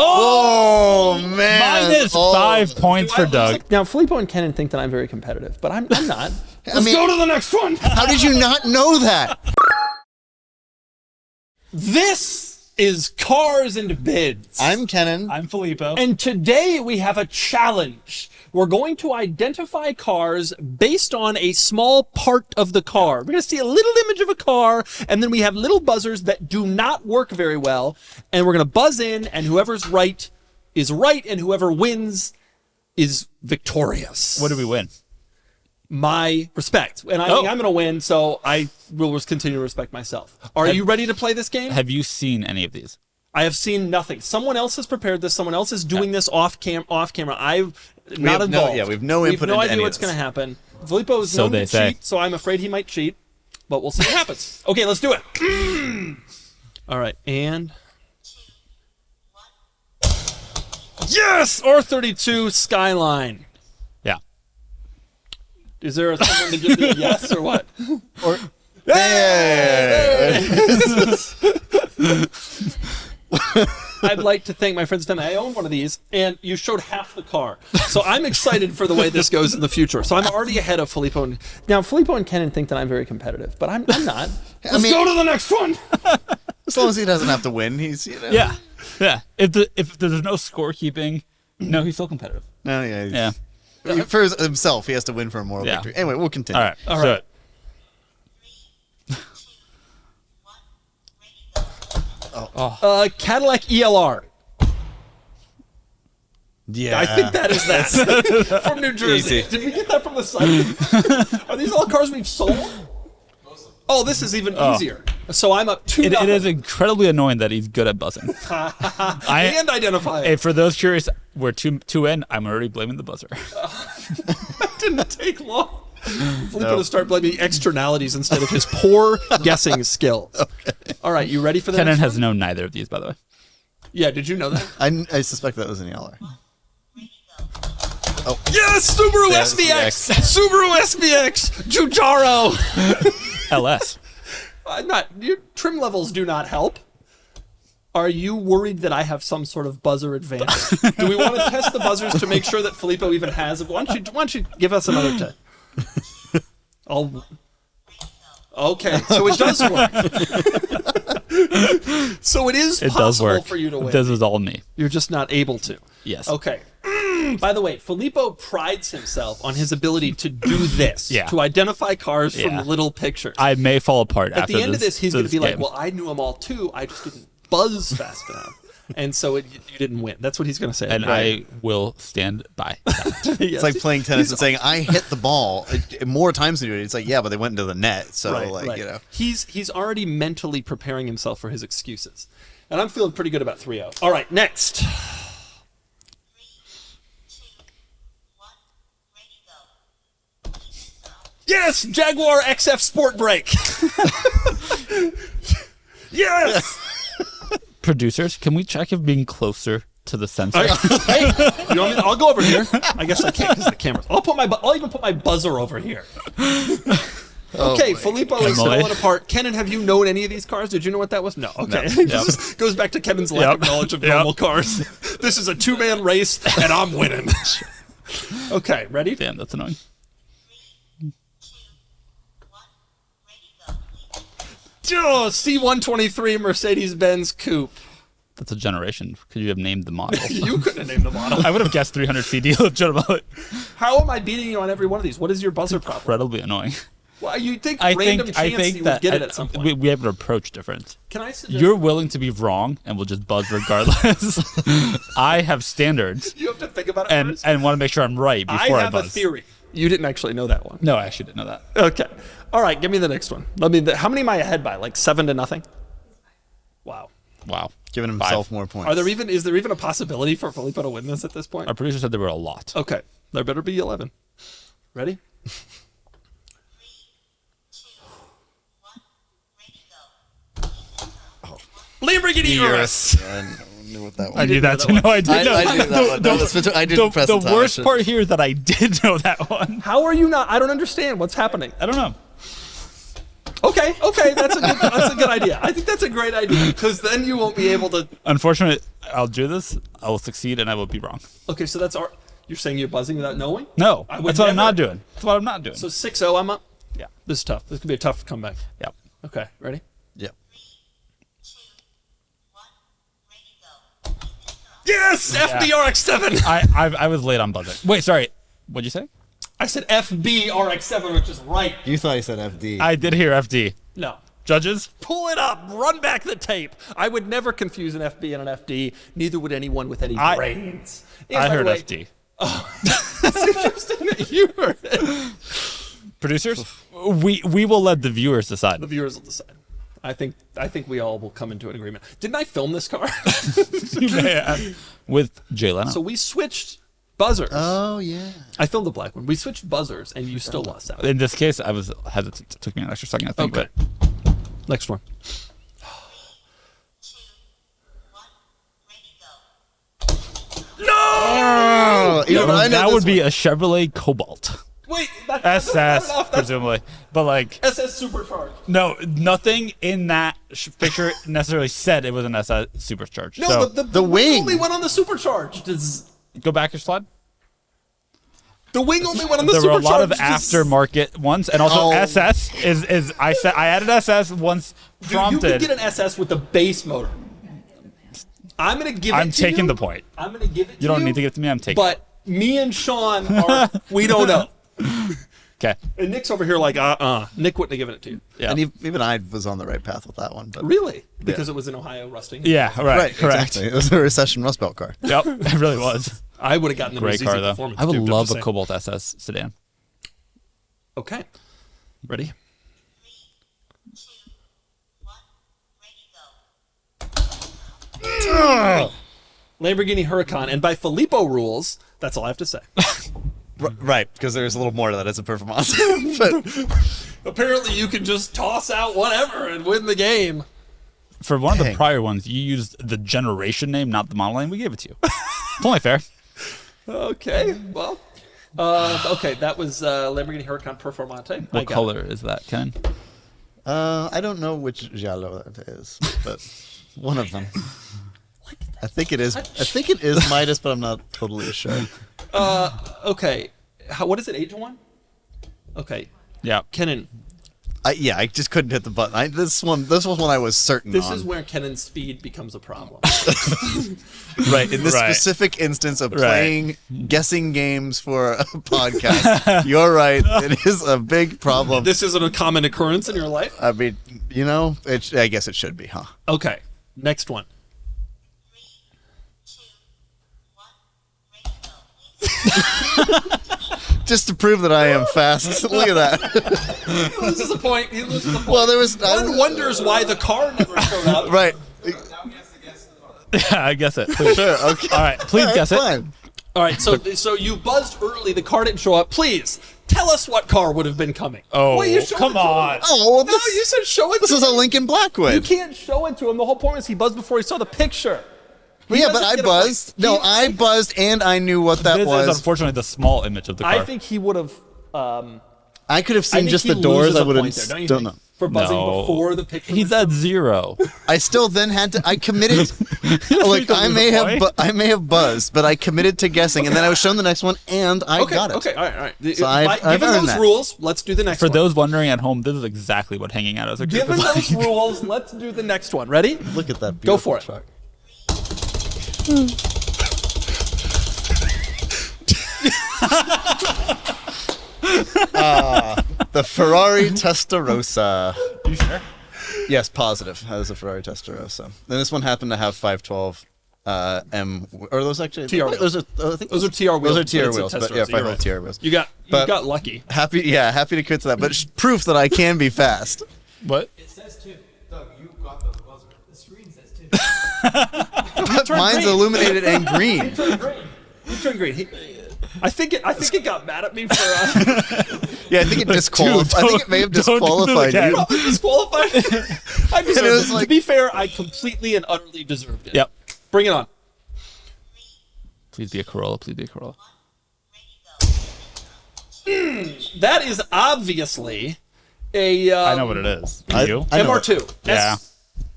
Oh, man. Minus 5 points for Doug. Now, Filippo and Kennan think that I'm very competitive, but I'm not. Let's go to the next one. How did you not know that? This is Cars and Bids. I'm Kennan. I'm Filippo. And today we have a challenge. We're going to identify cars based on a small part of the car. We're going to see a little image of a car, and then we have little buzzers that do not work very well, and we're going to buzz in, and whoever's right is right, and whoever wins is victorious. What do we win? My respect. And I think I'm going to win, so I will continue to respect myself. Are you ready to play this game? Have you seen any of these? I have seen nothing. Someone else has prepared this. Someone else is doing this off camera. I've not involved. We have no input into any of this. We have no idea what's going to happen. Filippo is known to cheat, so I'm afraid he might cheat. But we'll see what happens. Okay, let's do it. All right, and... Yes! R32 Skyline. Yeah. Is there someone to give me a yes or what? Or... Hey! I'd like to thank my friends. I own one of these, and you showed half the car. So I'm excited for the way this goes in the future. So I'm already ahead of Filippo. Now, Filippo and Kennan think that I'm very competitive, but I'm not. Let's go to the next one. As long as he doesn't have to win, he's, you know. Yeah. Yeah. If there's no scorekeeping, no, he's still competitive. No, yeah. For himself, he has to win for a moral victory. Anyway, we'll continue. All right. All right. Cadillac ELR. Yeah. I think that is that. From New Jersey. Easy. Did we get that from the site? Are these all cars we've sold? Oh, this is even easier. So I'm up 2-0. It is incredibly annoying that he's good at buzzing. And identifying. Hey, for those curious, we're two in. I'm already blaming the buzzer. That didn't take long. Filippo to start blaming externalities instead of his poor guessing skills. Okay. All right, you ready for that? Kennan has known neither of these, by the way. Yeah, did you know that? I suspect that was an ELR. Oh. Yes, Subaru SVX! Subaru SVX! Giugiaro! LS. Your trim levels do not help. Are you worried that I have some sort of buzzer advantage? Do we want to test the buzzers to make sure that Filippo even has it? Why don't you give us another test? Okay, so it does work. So it is possible for you to win. This is all me. You're just not able to. Yes. Okay. By the way, Filippo prides himself on his ability to do this, to identify cars from little pictures. I may fall apart At after the end of this, he's going to be game. like, well, I knew them all too. I just didn't buzz fast enough. And so you didn't win. That's what he's going to say. And I will stand by that. It's like playing tennis and saying, I hit the ball more times than you did. It's like, yeah, but they went into the net. So, you know. He's already mentally preparing himself for his excuses. And I'm feeling pretty good about 3-0. All right, next. 3, 2, 1, ready, go. Yes! Jaguar XF Sport Brake. Yes! Producers, can we check if being closer to the sensor? Hey, you know what I mean? I'll go over here. I guess I can't because of the cameras. I'll even put my buzzer over here. Okay, Filippo is falling apart. Kennan, have you known any of these cars? Did you know what that was? No. Okay. No. This goes back to Kennan's lack of knowledge of normal cars. This is a two-man race, and I'm winning. Okay, ready? Damn, that's annoying. 3, 2, 1, ready, go. C123 Mercedes-Benz Coupe. That's a generation. Could you have named the model? You couldn't have named the model. I would have guessed 300 CD legitimately. How am I beating you on every one of these? What is your buzzer problem? Incredibly annoying. Well, you think random chance you would get it at some point. We have an approach difference. Can I suggest... You're willing to be wrong and we'll just buzz regardless. I have standards. You have to think about it first. And want to make sure I'm right before I buzz. I have a theory. You didn't actually know that one. No, I actually didn't know that. Okay. All right, give me the next one. How many am I ahead by? Like 7-0? Wow. Wow. Giving himself more points. Is there even a possibility for Filippo to win this at this point? Our producer said there were a lot. Okay. There better be 11. Ready? 3, 2, 1, ready, go. Lamborghini Urus. I knew what that was. I knew that too. No, I did know. I knew that one. I didn't press the worst part here is that I did know that one. How are you not? I don't understand. What's happening? I don't know. Okay. Okay, that's a good idea. I think that's a great idea because then you won't be able to. Unfortunately, I'll do this. I will succeed, and I will be wrong. Okay, so that's our. You're saying you're buzzing without knowing? No, I would that's what I'm never- not doing. That's what I'm not doing. So 6-0, I'm up. yeah, This is tough. This could be a tough comeback. yeah. Okay, ready? Yeah. Yes, FBRX7. I was late on buzzing. Wait, sorry. What'd you say? I said FBRX7, which is right. You thought he said FD. I did hear FD. No. Judges? Pull it up. Run back the tape. I would never confuse an FB and an FD. Neither would anyone with any brains. And I by the heard way- FD. It's interesting that you heard it. Producers? We will let the viewers decide. The viewers will decide. I think we all will come into an agreement. Didn't I film this car? You may have. With Jay Leno. So we switched buzzers. Oh yeah. I filmed the black one. We switched buzzers, and you still lost out. In this case, I was hesitant. It took me an extra second, I think. Okay. Next one. Oh, you know, But I know that this would be one. a Chevrolet Cobalt. Wait, that's SS, not enough. That's presumably. But like, SS Supercharged. no, nothing in that picture necessarily said it was an SS supercharged. No, so the wing. only went on the supercharged. go back your slide. The wing only went on the There were a supercharged. lot of aftermarket ones, and also Oh. SS is I said I added SS once Dude, you prompted. could get an SS with the base motor. I'm gonna give it I'm to taking you. the point. I'm gonna give it to you. You don't need to give it to me. I'm taking. But me and Sean are, we don't know. Okay. And Nick's over here like, Nick wouldn't have given it to you. Yeah. And even I was on the right path with that one. But Really? Because it was in Ohio rusting? Yeah. Right. right, Correct. exactly. It was a recession Rust Belt car. Yep. It really was. I would have gotten the Great Mercedes car though. Performance. I would dude, I'm love just a saying. Cobalt SS sedan. Okay. Ready? Lamborghini Huracan, and by Filippo rules, that's all I have to say. Right, because there's a little more to that as a performance. But Apparently, you can just toss out whatever and win the game. For one of the Dang. prior ones, you used the generation name, not the model name. We gave it to you. It's only fair. Okay, well, okay, that was Lamborghini Huracan Performante. I What got color is that, Ken? I don't know which giallo that is, but one of them. I think it is. I think it is Midas, but I'm not totally sure. it. Okay, what is it? 8-1. Okay, Yeah. Kennan. I just couldn't hit the button. This one I was certain This on. is where Kennan's speed becomes a problem. Right, in this Right. specific instance of Right. playing guessing games for a podcast, you're right. It is a big problem. This isn't a common occurrence in your life. I mean, I guess it should be, huh? Okay, next one. Just to prove that I am fast. Look at that. He loses a point. He loses a point. Well, there was One wonders why the car never showed up. right. Yeah, I guess it. Please. Sure. Okay. All right, please guess it. Fine. All right, so you buzzed early. The car didn't show up. Please tell us what car would have been coming. Oh, Wait, you show come it to him. on. Oh, well, No, this, you said show it. this to was a him. Lincoln Blackwood. You can't show it to him. The whole point is he buzzed before he saw the picture. He Yeah, but doesn't I get a point. buzzed. No, I buzzed, and I knew what that This is was. unfortunately the small image of the car. I think he would have. I could have I seen think just he the doors. loses I a would have point there, don't you don't think? know. For buzzing No. before the picture. He's at 0. I still then had to. I committed. Like I lose may a have. point. I may have buzzed, but I committed to guessing, and then I was shown the next one, and I Okay, got it. okay, all right. So I've Given earned those that. rules, let's do the next For one. those wondering at home, this is exactly what hanging out as a group Given is like. those rules, let's do the next one. Ready? Look at that. Go Beautiful for it. truck. The Ferrari Testarossa. You sure? Yes, positive. That is a Ferrari Testarossa. And this one happened to have 512 M. Or those actually TR wheels. Those are. I think Those are TR wheels. Those are but TR it's a wheels. But Testarossa, yeah, you're 512 right. TR wheels. You But- got lucky. Happy to commit to that. But it's proof that I can be fast. What? It says 2. Doug, you got the buzzer. The screen says 2. But mine's green. illuminated and green. You turned green. I think it got mad at me for Yeah, I think it disqualified. I think it may have Don't do disqualified that. you. probably disqualified. I deserved was it. like- To be fair, I completely and utterly deserved it. Yep. Bring it on. Please be a Corolla. Please be a Corolla. That is obviously I know what it is. Do you? I know MR2. Yeah.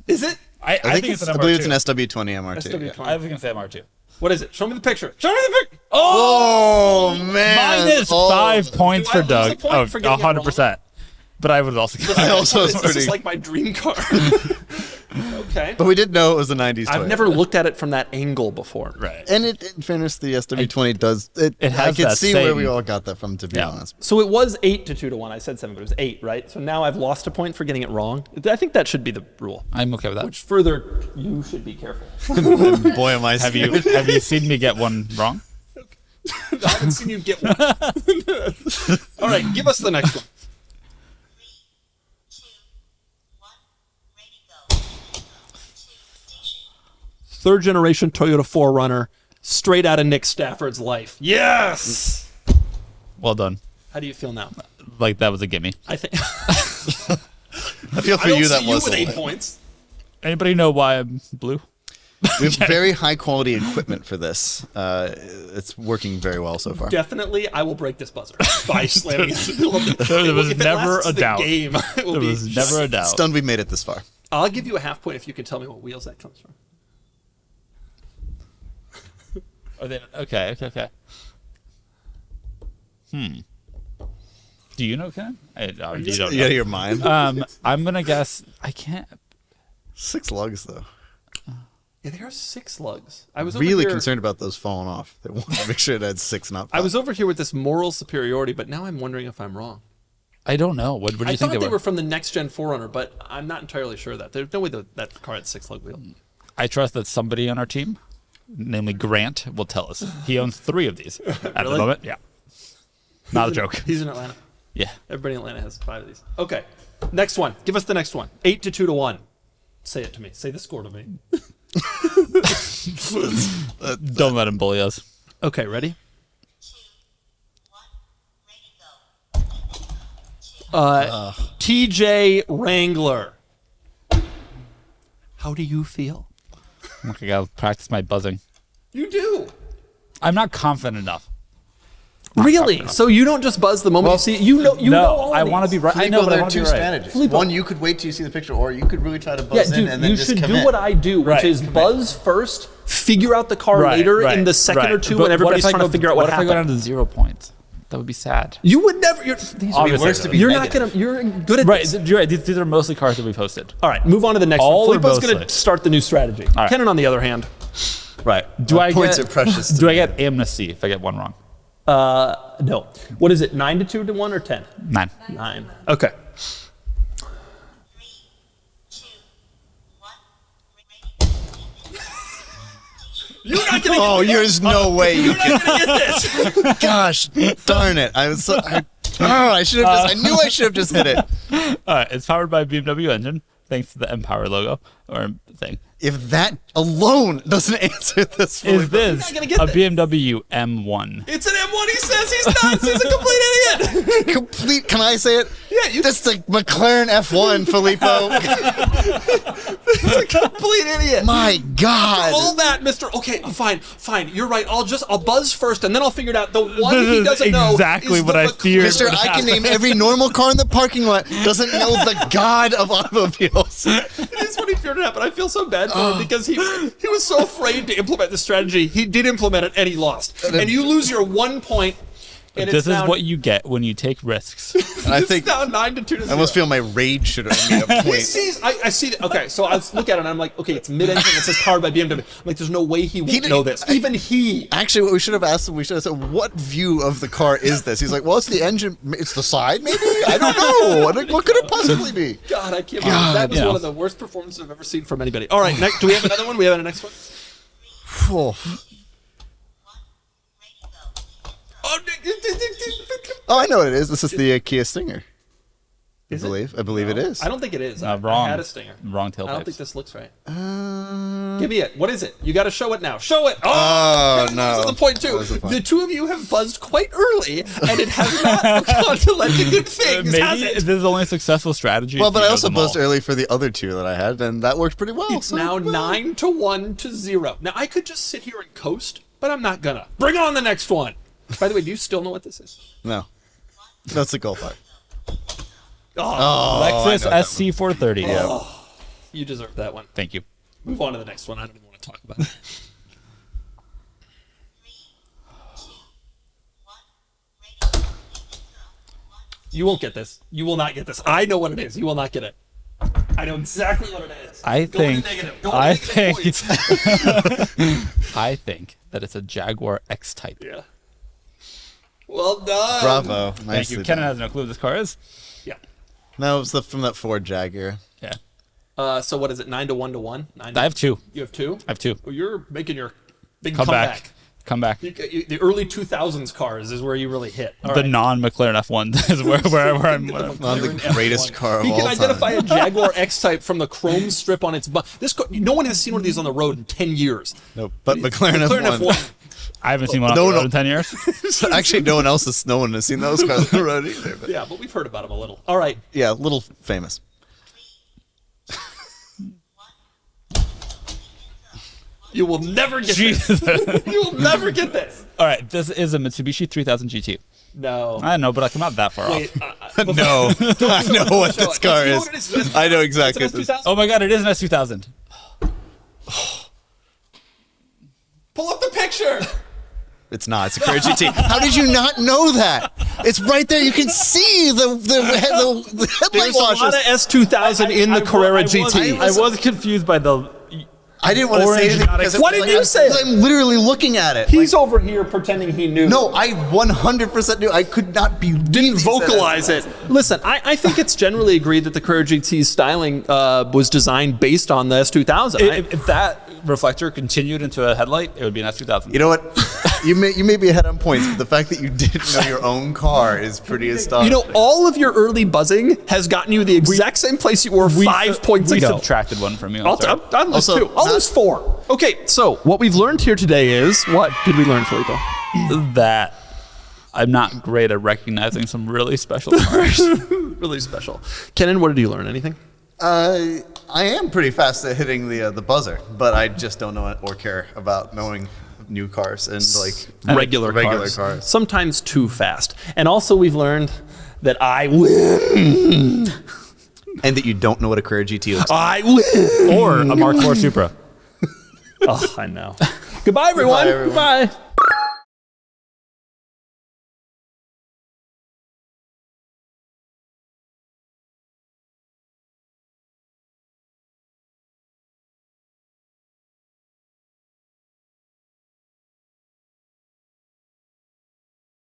Is it? I think it's an MR2. I believe it's an SW20 MR2. SW20. Yeah. I was going to say MR2. What is it? Show me the picture. Show me the picture. Oh man! Minus 5 points Do I for lose a Doug. point for getting it 100%. But I would also. I also was This pretty. is like my dream car. Okay. But we did know it was a '90s. I've toy. never looked at it from that angle before. Right. And in fairness, the SW20 does. It has I can that see where same- we all got that from, to be Yeah. honest. So it was 8 to 2 to 1. I said 7, but it was 8, right? So now I've lost a point for getting it wrong. I think that should be the rule. I'm okay with that. Which further, you should be careful. Boy, am I Have you seen me get one wrong? I haven't seen you get one. All right, give us the next one. 3, 2, 1, ready, go. Station. Third generation Toyota 4Runner, straight out of Nick Stafford's life. Yes. Well done. How do you feel now? Like that was a gimme. I think I feel for I don't you that see you was with a 8 lit. points. Anybody know why I'm blue? We have very high quality equipment for this. It's working very well so far. Definitely, I will break this buzzer by slamming it. There was If it never lasts a the doubt. Game, it will There be. was never a doubt. Stunned we made it this far. I'll give you a half point if you can tell me what wheels that comes from. Okay. Do you know, Ken? You don't You know. out of your mind. I'm gonna guess. I can't. 6 lugs though. Yeah, there are 6 lugs. I was Really over here, concerned about those falling off. They want to make sure it had 6, not 5. I was over here with this moral superiority, but now I'm wondering if I'm wrong. I don't know. What do you I think thought they were from the next gen 4Runner, but I'm not entirely sure of that. There's no way that car had 6 lug wheels. I trust that somebody on our team, namely Grant, will tell us. He owns 3 of these at the Really? moment. Yeah. Not a joke. He's in Atlanta. Yeah. Everybody in Atlanta has 5 of these. Okay, next one. Give us the next one. 8 to 2 to 1. Say it to me. Say the score to me. Don't let him bully us. Okay, ready? 2, 1, ready, go. TJ Wrangler. How do you feel? Okay, I gotta practice my buzzing. You do. I'm not confident enough. Really? So you don't just buzz the moment you see it? You know No, all I these. want to be right. I know, Filippo, but I there are want to 2 be right. strategies. Filippo. One, you could wait till you see the picture, or you could really try to Yeah, buzz in dude, and then you just should do commit. what I do, which Right. is buzz first, figure out the car later in the second or two But when everybody's what if I trying to figure out what if I go down happened. to 0 points? That would be sad. You would never. These would be Obviously, worse it to would. be. You're not gonna. You're good at Right, this. you're right. These are mostly cars that we've hosted. All right, move on to the next All one. or Filippo's gonna mostly? start the new strategy. right. Kennan, on the other hand, Right. Do I points get are precious to Do I get amnesty if I get one wrong? no. What is it? 9 to 2 to 1 or 10? 9. 9. Okay. 3, 2, 1, ready, go. You're not gonna. Oh, there's no way you You're not gonna get this. Gosh, darn it! I was so. I should have just. I knew I should have just hit it. All right. It's powered by a BMW engine, thanks to the Empower logo or thing. If that alone doesn't answer this, Is Filippo, this not gonna get a this. BMW M1? It's an M1. He says he's nuts. He's a complete idiot. complete? Can I say it? Yeah, you. That's the McLaren F1, Filippo. He's a complete idiot. My God. All that, Mister. Okay, fine. You're right. I'll buzz first, and then I'll figure it out. The one This he is doesn't know exactly is what the I McLaren. feared. Mister, I can name every normal car in the parking lot. Doesn't know the God of automobiles. It is what he feared it out, but I feel so bad for him because he was so afraid to implement this strategy. He did implement it, and he lost. And you lose your 1 point. And This it's is now, what you get when you take risks. And I it's think now 9 to 2 to 0. I almost feel my rage should have made a He point. sees. I see. Okay, so I look at it and I'm like, okay, it's mid-engine. It says powered by BMW. I'm like, there's no way he won't didn't- know this. Even he. Actually, what we should have asked him, we should have said, what view of the car is this? He's like, well, it's the engine. It's the side, maybe? I don't know. What could it possibly be? God, I can't believe that was yeah. one of the worst performances I've ever seen from anybody. All right, next, do we have another one? We have a next one? Oh, Oh, I know what it is. This is the Kia Stinger. Is it? I believe it is. I don't think it is. Wrong. I had a Stinger. Wrong I don't think tailpipes. this looks right. Give me it. What is it? You got to show it now. Show it. Oh, Kennan no. loses the point too. That was the point. The two of you have buzzed quite early, and it has not gone to let the good things. has Maybe it? this is the only successful strategy. Well, if but you I know also them all. buzzed early for the other 2 that I had, and that worked pretty well. It's So, now well, 9 to 1 to 0. Now I could just sit here and coast, but I'm not gonna. Bring on the next one. By the way, do you still know what this is? No. That's the Golf R. Lexus SC430. Yeah. You deserve that one. Thank you. Move on to the next one. I don't even want to talk about it. 3, 2, 1. Ready. One. You won't get this. You will not get this. I know what it is. You will not get it. I know exactly what it is. I Go into think. negative. Go I into negative think. points. I think that it's a Jaguar X-Type. Yeah. Well done. Bravo. Thank Nicely you. Kennan done. has no clue what this car is. Yeah. No, it's from that Ford Jaguar. Yeah. So what is it? 9 to 1 to 1? I have 2. You have 2? I have 2. Oh, you're making your big Come comeback. back. Come back. The early 2000s cars is where you really hit. All The right. non-McLaren F1 is where I'm. One of the McLaren greatest F1. car of He all can identify time. a Jaguar X-Type from the chrome strip on its butt. No one has seen one of these on the road in 10 years. Nope. But McLaren F1. I haven't seen one on No, the no. road in 10 years. Actually, no one else has. No one has seen those cars on the road either. But Yeah, but we've heard about them a little. All right. yeah, a little famous. You will never get Jesus. this. You will never get this. All right, this is a Mitsubishi 3000 GT. No. I know, but I come out that far Wait, off. No, I know what this car You know is. what it is? I know exactly It's what an this. S2000. Oh my God, it is an S2000. Pull up the picture. It's not. It's a Carrera GT. How did you not know that? It's right there. You can see the headlight There's a lot washers. of S2000 in the Carrera GT. I was confused by the. I didn't want to say Orange anything not because What did you say? I'm literally looking at it. He's over here pretending he knew. No, I 100% knew. I could not be. Didn't vocalize it. Listen, I think it's generally agreed that the Carrera GT's styling was designed based on the S2000. If that reflector continued into a headlight, it would be an S2000. You know what? You may be ahead on points, but the fact that you didn't know your own car is pretty astonishing. You know, all of your early buzzing has gotten you the exact same place you were 5 points we ago. subtracted one from you. I'm I'll sorry. lose Also, 2. I'll lose 4. Okay, so what we've learned here today is, what did we learn, Filippo? That I'm not great at recognizing some really special cars. Really special. Kennan, what did you learn? Anything? I am pretty fast at hitting the buzzer, but I just don't know or care about knowing new cars and like Regular cars. Sometimes too fast. And also we've learned that I win. And that you don't know what a Carrera GT looks like. I win. Or a Mark IV Supra. Oh, I know. Goodbye, everyone. Goodbye, everyone. Goodbye.